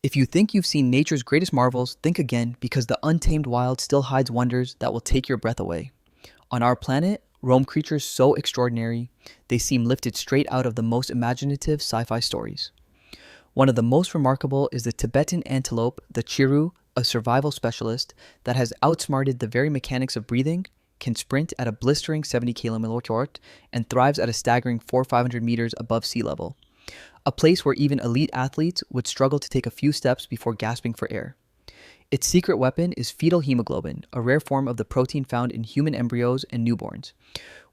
If you think you've seen nature's greatest marvels, think again because the untamed wild still hides wonders that will take your breath away. On our planet, roam creatures so extraordinary, they seem lifted straight out of the most imaginative sci-fi stories. One of the most remarkable is the Tibetan antelope, the Chiru, a survival specialist that has outsmarted the very mechanics of breathing, can sprint at a blistering 70 km/h, and thrives at a staggering 400-500 meters above sea level, a place where even elite athletes would struggle to take a few steps before gasping for air. Its secret weapon is fetal hemoglobin, a rare form of the protein found in human embryos and newborns,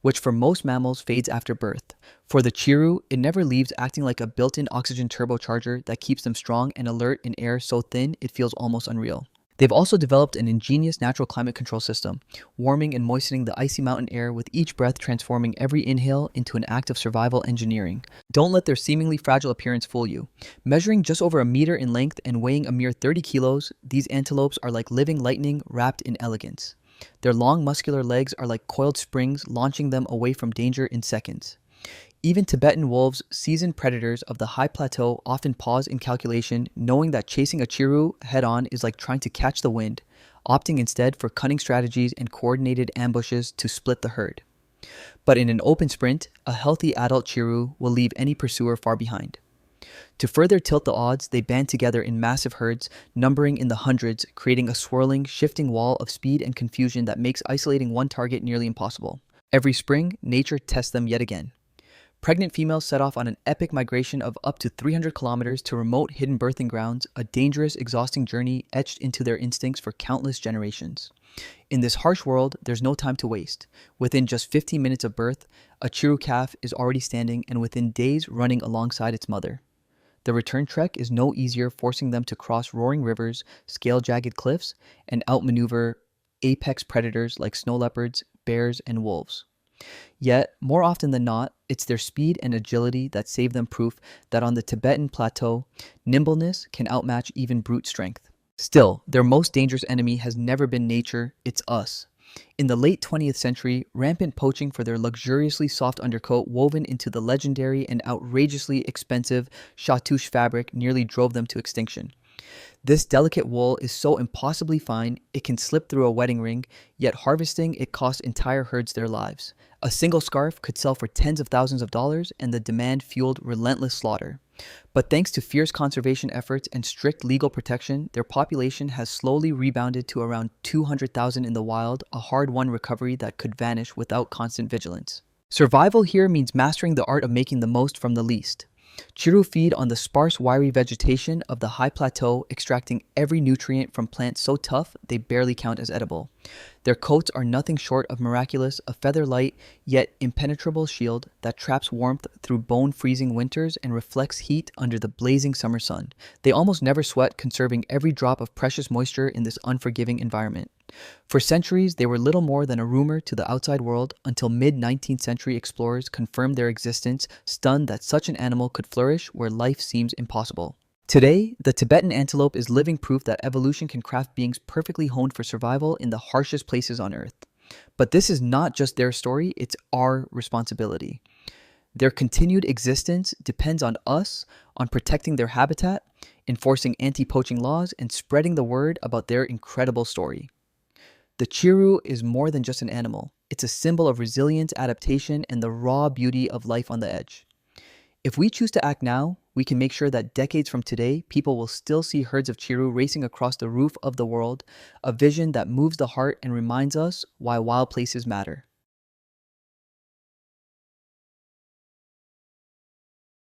which for most mammals fades after birth. For the Chiru, it never leaves, acting like a built-in oxygen turbocharger that keeps them strong and alert in air so thin it feels almost unreal. They've also developed an ingenious natural climate control system, warming and moistening the icy mountain air with each breath, transforming every inhale into an act of survival engineering. Don't let their seemingly fragile appearance fool you. Measuring just over a meter in length and weighing a mere 30 kilos, these antelopes are like living lightning wrapped in elegance. Their long muscular legs are like coiled springs, launching them away from danger in seconds. Even Tibetan wolves, seasoned predators of the high plateau, often pause in calculation, knowing that chasing a Chiru head-on is like trying to catch the wind, opting instead for cunning strategies and coordinated ambushes to split the herd. But in an open sprint, a healthy adult Chiru will leave any pursuer far behind. To further tilt the odds, they band together in massive herds, numbering in the hundreds, creating a swirling, shifting wall of speed and confusion that makes isolating one target nearly impossible. Every spring, nature tests them yet again. Pregnant females set off on an epic migration of up to 300 kilometers to remote hidden birthing grounds, a dangerous, exhausting journey etched into their instincts for countless generations. In this harsh world, there's no time to waste. Within just 15 minutes of birth, a Chiru calf is already standing and within days running alongside its mother. The return trek is no easier, forcing them to cross roaring rivers, scale jagged cliffs, and outmaneuver apex predators like snow leopards, bears, and wolves. Yet, more often than not, it's their speed and agility that save them, proof that on the Tibetan plateau, nimbleness can outmatch even brute strength. Still, their most dangerous enemy has never been nature, it's us. In the late 20th century, rampant poaching for their luxuriously soft undercoat woven into the legendary and outrageously expensive Shahtoosh fabric nearly drove them to extinction. This delicate wool is so impossibly fine it can slip through a wedding ring, yet harvesting it costs entire herds their lives. A single scarf could sell for tens of thousands of dollars, and the demand fueled relentless slaughter. But thanks to fierce conservation efforts and strict legal protection, their population has slowly rebounded to around 200,000 in the wild, a hard-won recovery that could vanish without constant vigilance. Survival here means mastering the art of making the most from the least. Chiru feed on the sparse, wiry vegetation of the high plateau, extracting every nutrient from plants so tough they barely count as edible. Their coats are nothing short of miraculous, a feather-light yet impenetrable shield that traps warmth through bone-freezing winters and reflects heat under the blazing summer sun. They almost never sweat, conserving every drop of precious moisture in this unforgiving environment. For centuries, they were little more than a rumor to the outside world until mid-19th century explorers confirmed their existence, stunned that such an animal could flourish where life seems impossible. Today, the Tibetan antelope is living proof that evolution can craft beings perfectly honed for survival in the harshest places on Earth. But this is not just their story, it's our responsibility. Their continued existence depends on us, on protecting their habitat, enforcing anti-poaching laws, and spreading the word about their incredible story. The Chiru is more than just an animal. It's a symbol of resilience, adaptation, and the raw beauty of life on the edge. If we choose to act now, we can make sure that decades from today, people will still see herds of Chiru racing across the roof of the world, a vision that moves the heart and reminds us why wild places matter.